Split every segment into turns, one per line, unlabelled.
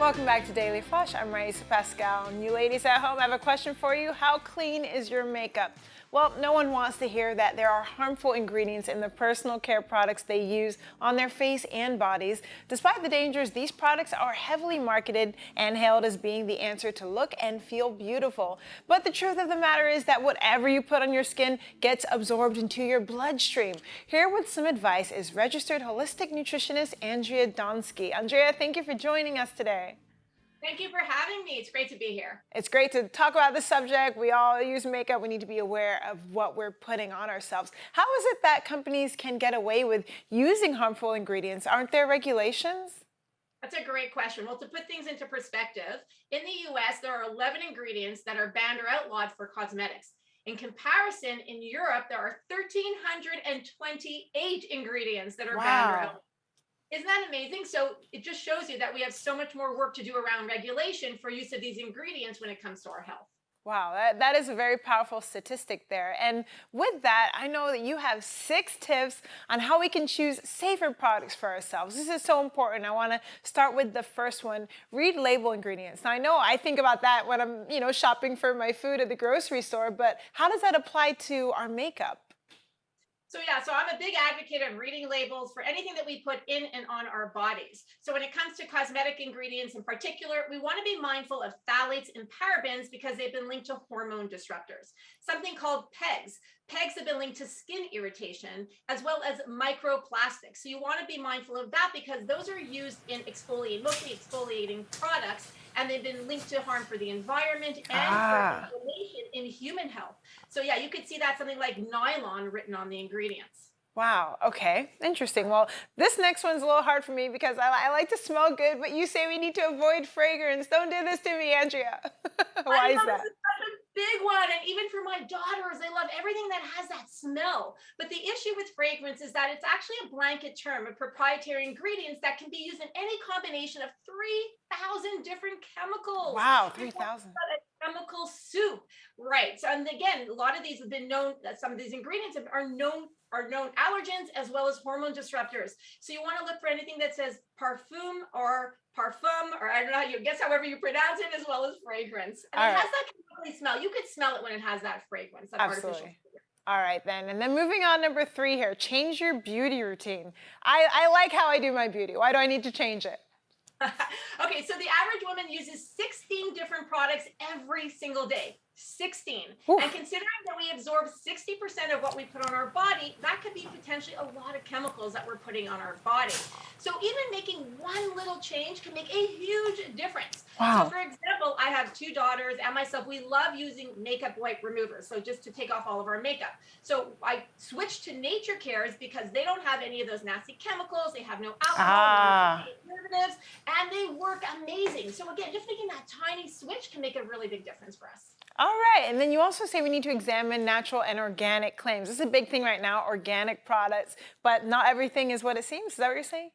Welcome back to Daily Flash. I'm Riesa, Pascal, and you ladies at home, I have a question for you. How clean is your makeup? Well, no one wants to hear that there are harmful ingredients in the personal care products they use on their face and bodies. Despite the dangers, these products are heavily marketed and hailed as being the answer to look and feel beautiful. But the truth of the matter is that whatever you put on your skin gets absorbed into your bloodstream. Here with some advice is registered holistic nutritionist Andrea Donsky. Andrea, thank you for joining us today.
Thank you for having me. It's great to be here.
It's great to talk about this subject. We all use makeup. We need to be aware of what we're putting on ourselves. How is it that companies can get away with using harmful ingredients? Aren't there regulations?
That's a great question. Well, to put things into perspective, in the US, there are 11 ingredients that are banned or outlawed for cosmetics. In comparison, in Europe, there are 1,328 ingredients that are banned or
Wow.
outlawed. Isn't that amazing? So it just shows you that we have so much more work to do around regulation for use of these ingredients when it comes to our health.
Wow, that is a very powerful statistic there. And with that, I know that you have 6 tips on how we can choose safer products for ourselves. This is so important. I want to start with the first one. Read label ingredients. Now, I know I think about that when I'm, shopping for my food at the grocery store, but how does that apply to our makeup?
So I'm a big advocate of reading labels for anything that we put in and on our bodies. So when it comes to cosmetic ingredients in particular, we want to be mindful of phthalates and parabens because they've been linked to hormone disruptors. Something called PEGs. PEGs have been linked to skin irritation as well as microplastics. So you want to be mindful of that because those are used in mostly exfoliating products, and they've been linked to harm for the environment and for inflammation in human health. So yeah, you could see that something like nylon written on the ingredients.
Wow. Okay. Interesting. Well, this next one's a little hard for me because I like to smell good, but you say we need to avoid fragrance. Don't do this to me, Andrea.
I
Why is
know
that?
this is such a big one. And even for my daughters, they love everything that has that smell. But the issue with fragrance is that it's actually a blanket term of proprietary ingredients that can be used in any combination of 3,000 different chemicals.
Wow,
You're talking
3,000.
about a chemical soup, right? So, and again, a lot of these have been known that some of these ingredients are known allergens as well as hormone disruptors. So you want to look for anything that says parfum or parfum, or I don't know how you guess, however you pronounce it, as well as fragrance. And
All
it
right.
has that chemically smell. You could smell it when it has that fragrance, that artificial
Absolutely.
flavor.
All right, then. And then moving on, number 3 here, change your beauty routine. I like how I do my beauty. Why do I need to change it?
Okay, so the average woman uses 16 different products every single day. 16.
Oof.
And considering that we absorb 60% of what we put on our body, that could be potentially a lot of chemicals that we're putting on our body. So even making one little change can make a huge difference. So
Wow.
for example, I have 2 daughters and myself, we love using makeup wipe removers. So just to take off all of our makeup. So I switched to Nature Cares because they don't have any of those nasty chemicals. They have no alcohol,
Ah.
no preservatives, and they work amazing. So again, just making that tiny switch can make a really big difference for us.
All right. And then you also say we need to examine natural and organic claims. This is a big thing right now, organic products, but not everything is what it seems. Is that what you're saying?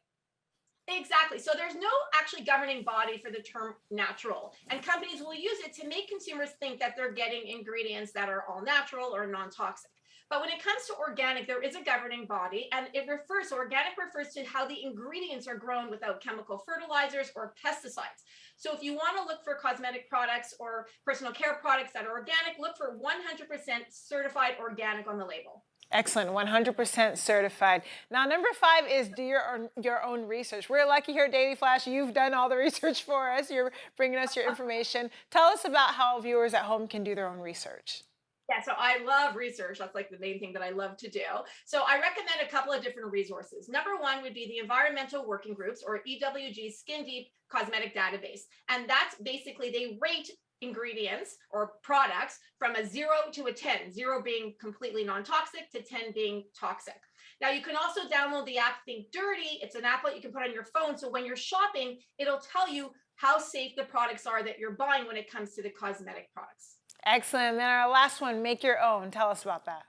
Exactly. So there's no actually governing body for the term natural, and companies will use it to make consumers think that they're getting ingredients that are all natural or non-toxic. But when it comes to organic, there is a governing body, and organic refers to how the ingredients are grown without chemical fertilizers or pesticides. So if you want to look for cosmetic products or personal care products that are organic, look for 100% certified organic on the label.
Excellent, 100% certified. Now, number 5 is do your own research. We're lucky here at Daily Flash. You've done all the research for us. You're bringing us your information. Tell us about how viewers at home can do their own research.
Yeah, so I love research. That's like the main thing that I love to do. So I recommend a couple of different resources. Number one would be the Environmental Working Groups, or EWG Skin Deep Cosmetic Database. And that's basically, they rate ingredients or products from a 0 to a 10, 0 being completely non-toxic to 10 being toxic. Now you can also download the app Think Dirty. It's an app that you can put on your phone. So when you're shopping, it'll tell you how safe the products are that you're buying when it comes to the cosmetic products.
Excellent. And then our last one, make your own. Tell us about that.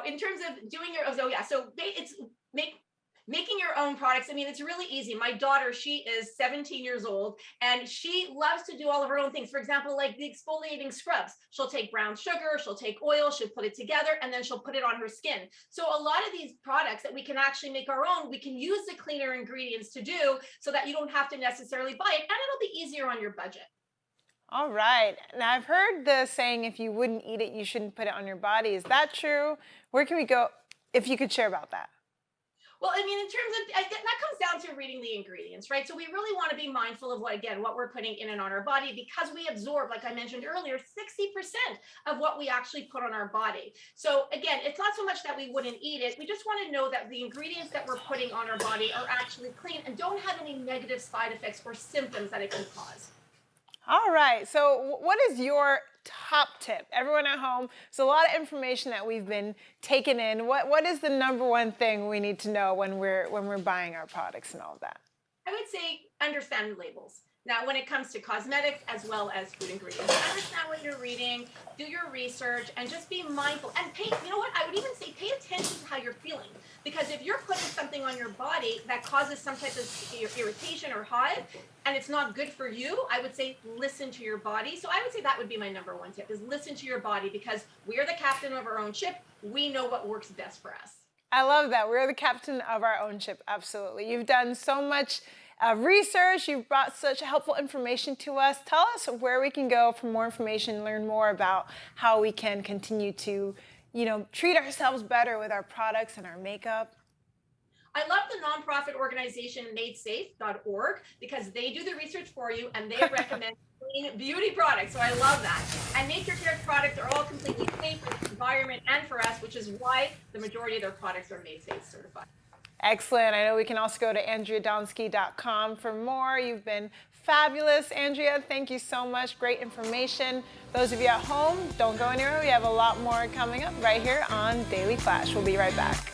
In terms of doing your, so yeah, so it's make Making your own products, I mean, it's really easy. My daughter, she is 17 years old, and she loves to do all of her own things. For example, like the exfoliating scrubs. She'll take brown sugar, she'll take oil, she'll put it together, and then she'll put it on her skin. So a lot of these products that we can actually make our own, we can use the cleaner ingredients to do so that you don't have to necessarily buy it, and it'll be easier on your budget.
All right. Now, I've heard the saying, if you wouldn't eat it, you shouldn't put it on your body. Is that true? Where can we go if you could share about that?
Well, I mean, in terms of that comes down to reading the ingredients, right? So we really want to be mindful of what we're putting in and on our body, because we absorb, like I mentioned earlier, 60% of what we actually put on our body. So again, it's not so much that we wouldn't eat it. We just want to know that the ingredients that we're putting on our body are actually clean and don't have any negative side effects or symptoms that it can cause.
All right. So what is your top tip? Everyone at home, there's a lot of information that we've been taking in. What is the number one thing we need to know when we're buying our products and all of that?
I would say understand labels. Now, when it comes to cosmetics as well as food ingredients, understand what you're reading, do your research, and just be mindful. And pay, you know what, I would even say pay attention to how you're feeling. Because if you're putting something on your body that causes some type of irritation or hive, and it's not good for you, I would say listen to your body. So I would say that would be my number one tip, is listen to your body, because we're the captain of our own ship. We know what works best for us.
I love that. We're the captain of our own ship. Absolutely. You've done so much research. You've brought such helpful information to us. Tell us where we can go for more information, learn more about how we can continue to, treat ourselves better with our products and our makeup.
I love the nonprofit organization madesafe.org, because they do the research for you and they recommend clean beauty products. So I love that. And Nature Care products are all completely safe for the environment and for us, which is why the majority of their products are Made Safe certified.
Excellent. I know we can also go to AndreaDonsky.com for more. You've been fabulous, Andrea. Thank you so much. Great information. Those of you at home, don't go anywhere. We have a lot more coming up right here on Daily Flash. We'll be right back.